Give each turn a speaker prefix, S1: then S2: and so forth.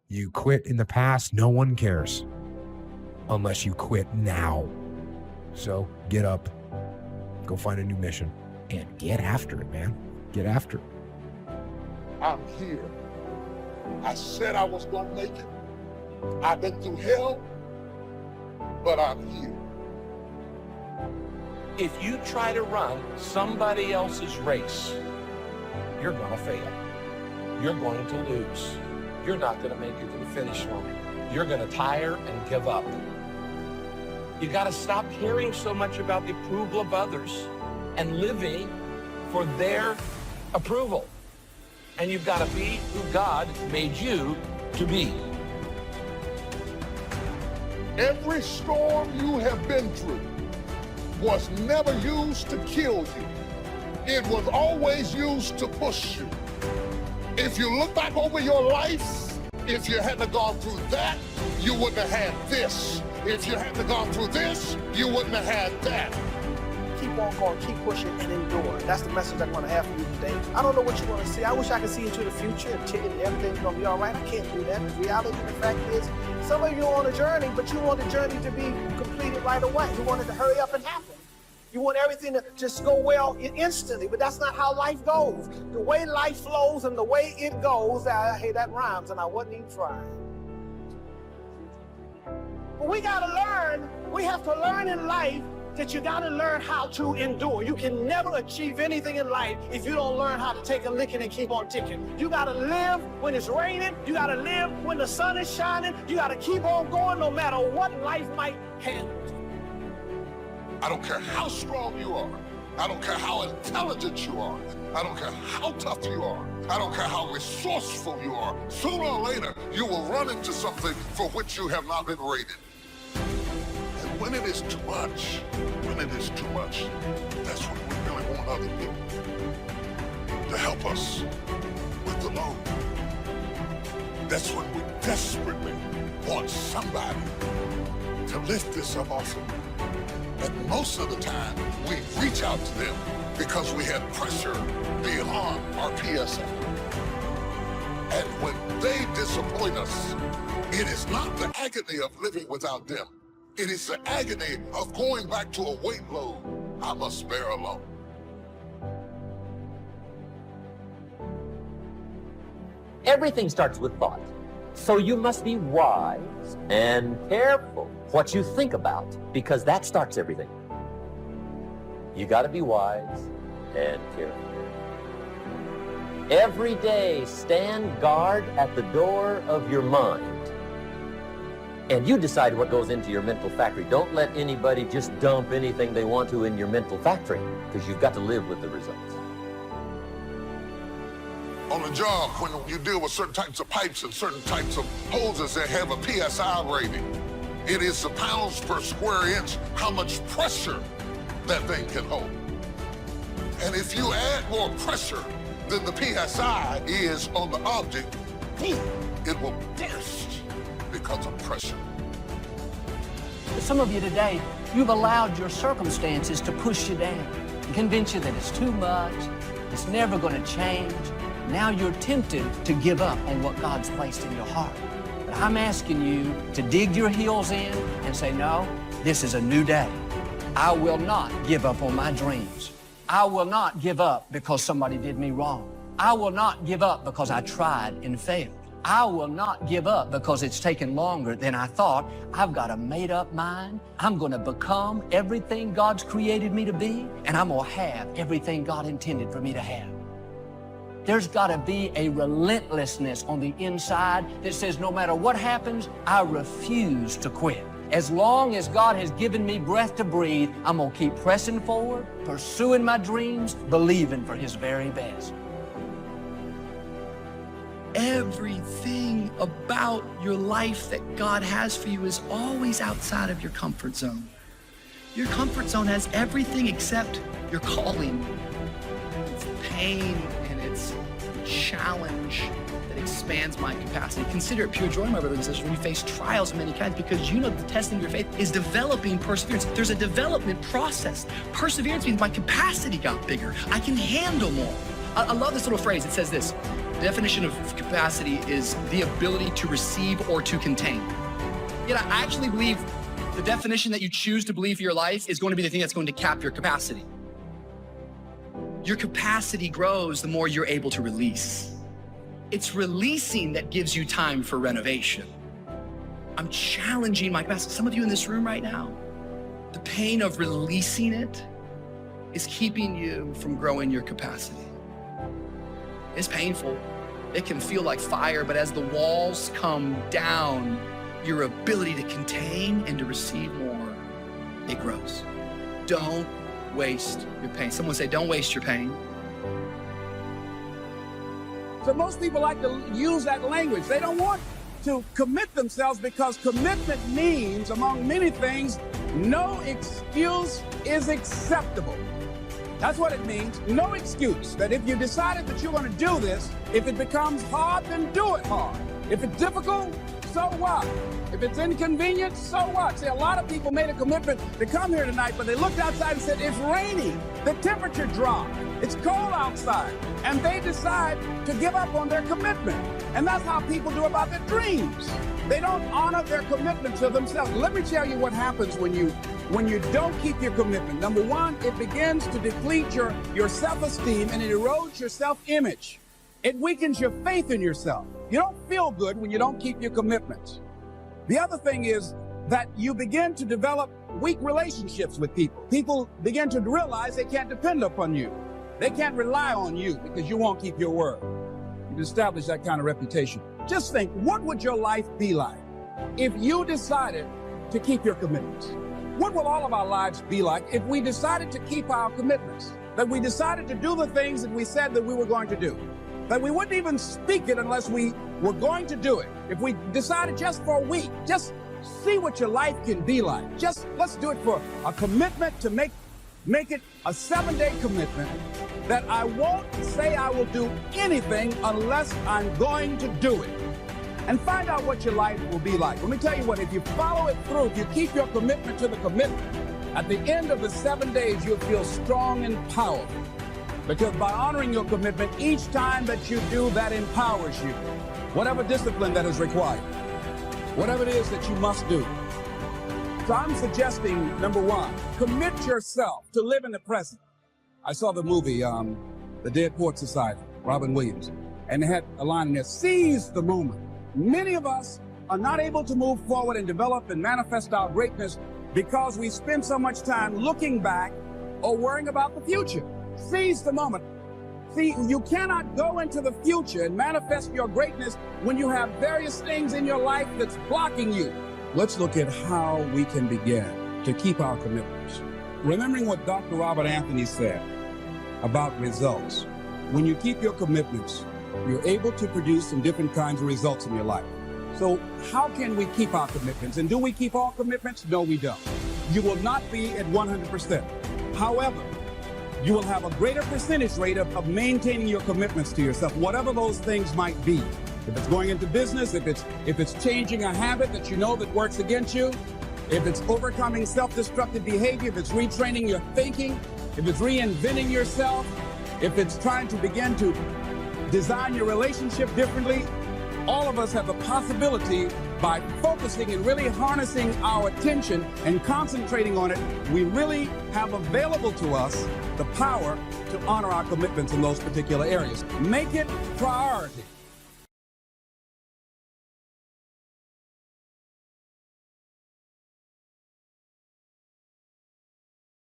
S1: You quit in the past, no one cares. Unless you quit now. So get up, go find a new mission, and get after it, man. Get after it.
S2: I'm here. I said I was gonna make it. I've been through hell, but I'm here.
S3: If you try to run somebody else's race, you're gonna fail. You're going to lose. You're not gonna make it to the finish line. You're gonna tire and give up. You gotta stop caring so much about the approval of others and living for their approval. And you've gotta be who God made you to be.
S2: Every storm you have been through was never used to kill you. It was always used to push you. If you look back over your life, if you hadn't gone through that, you wouldn't have had this. If you hadn't gone through this, you wouldn't have had that.
S4: Keep on going, keep pushing, and endure. That's the message I want to have for you today. I don't know what you want to see. I wish I could see into the future and tell you that everything's going to be all right. I can't do that. The reality, the fact is, some of you are on a journey, but you want the journey to be completed right away. You want it to hurry up and happen. You want everything to just go well instantly, but that's not how life goes. The way life flows and the way it goes, hey, that rhymes, and I wasn't even trying. But we got to learn, we have to learn in life that you got to learn how to endure. You can never achieve anything in life if you don't learn how to take a licking and keep on ticking. You got to live when it's raining. You got to live when the sun is shining. You got to keep on going no matter what life might handle.
S2: I don't care how strong you are. I don't care how intelligent you are. I don't care how tough you are. I don't care how resourceful you are. Sooner or later, you will run into something for which you have not been rated. And when it is too much, that's when we really want other people to help us with the load. That's when we desperately want somebody to lift this up off of you. And most of the time, we reach out to them because we had pressure beyond our PSI. And when they disappoint us, it is not the agony of living without them. It is the agony of going back to a weight load I must bear alone.
S5: Everything starts with thought. So you must be wise and careful what you think about, because that starts everything. You got to be wise and careful. Every day, stand guard at the door of your mind. And you decide what goes into your mental factory. Don't let anybody just dump anything they want to in your mental factory, because you've got to live with the results.
S2: On the job, when you deal with certain types of pipes and certain types of hoses that have a PSI rating, it is the pounds per square inch how much pressure that thing can hold. And if you add more pressure than the PSI is on the object, boom, it will burst because of pressure.
S6: Some of you today, you've allowed your circumstances to push you down and convince you that it's too much, it's never going to change. Now you're tempted to give up on what God's placed in your heart. But I'm asking you to dig your heels in and say, no, this is a new day. I will not give up on my dreams. I will not give up because somebody did me wrong. I will not give up because I tried and failed. I will not give up because it's taken longer than I thought. I've got a made-up mind. I'm going to become everything God's created me to be, and I'm going to have everything God intended for me to have. There's got to be a relentlessness on the inside that says no matter what happens, I refuse to quit. As long as God has given me breath to breathe, I'm going to keep pressing forward, pursuing my dreams, believing for His very best.
S7: Everything about your life that God has for you is always outside of your comfort zone. Your comfort zone has everything except your calling. It's pain and it's challenge that expands my capacity. Consider it pure joy, my brothers and sisters, when you face trials of many kinds, because you know the testing of your faith is developing perseverance. There's a development process. Perseverance means my capacity got bigger. I can handle more. I love this little phrase. It says this: The definition of capacity is the ability to receive or to contain. Yet I actually believe the definition that you choose to believe for your life is going to be the thing that's going to cap your capacity. Your capacity grows the more you're able to release. It's releasing that gives you time for renovation. I'm challenging my capacity. Some of you in this room right now, the pain of releasing it is keeping you from growing your capacity. It's painful. It can feel like fire, but as the walls come down, your ability to contain and to receive more, it grows. Don't waste your pain. Someone say, don't waste your pain.
S8: So most people like to use that language. They don't want to commit themselves because commitment means, among many things, no excuse is acceptable. That's what it means, no excuse. That if you decided that you're going to do this, if it becomes hard, then do it hard. If it's difficult, so what? If it's inconvenient, so what? See, a lot of people made a commitment to come here tonight, but they looked outside and said, it's raining, the temperature dropped, it's cold outside, and they decide to give up on their commitment. And that's how people do about their dreams. They don't honor their commitment to themselves. Let me tell you what happens when you don't keep your commitment. Number one, it begins to deplete your self-esteem and it erodes your self-image. It weakens your faith in yourself. You don't feel good when you don't keep your commitments. The other thing is that you begin to develop weak relationships with people. People begin to realize they can't depend upon you. They can't rely on you because you won't keep your word. You've established that kind of reputation. Just think, what would your life be like if you decided to keep your commitments? What will all of our lives be like if we decided to keep our commitments? That we decided to do the things that we said that we were going to do? That we wouldn't even speak it unless we were going to do it? If we decided just for a week, just see what your life can be like. Just let's do it for a commitment to make it a 7-day commitment that I won't say I will do anything unless I'm going to do it. And find out what your life will be like. Let me tell you what, if you follow it through, if you keep your commitment to the commitment, at the end of the 7 days, you'll feel strong and powerful. Because by honoring your commitment, each time that you do, that empowers you. Whatever discipline that is required, whatever it is that you must do. So I'm suggesting, number one, commit yourself to live in the present. I saw the movie, The Dead Poets Society, Robin Williams, and they had a line in there, seize the moment. Many of us are not able to move forward and develop and manifest our greatness because we spend so much time looking back or worrying about the future. Seize the moment. See, you cannot go into the future and manifest your greatness when you have various things in your life that's blocking you. Let's look at how we can begin to keep our commitments. Remembering what Dr. Robert Anthony said about results. When you keep your commitments, you're able to produce some different kinds of results in your life. So how can we keep our commitments? And do we keep all commitments? No, we don't. You will not be at 100%. However, you will have a greater percentage rate of maintaining your commitments to yourself, whatever those things might be. If it's going into business, if it's changing a habit that you know that works against you, if it's overcoming self-destructive behavior, if it's retraining your thinking, if it's reinventing yourself, if it's trying to begin to design your relationship differently, all of us have the possibility by focusing and really harnessing our attention and concentrating on it, we really have available to us the power to honor our commitments in those particular areas. Make it priority.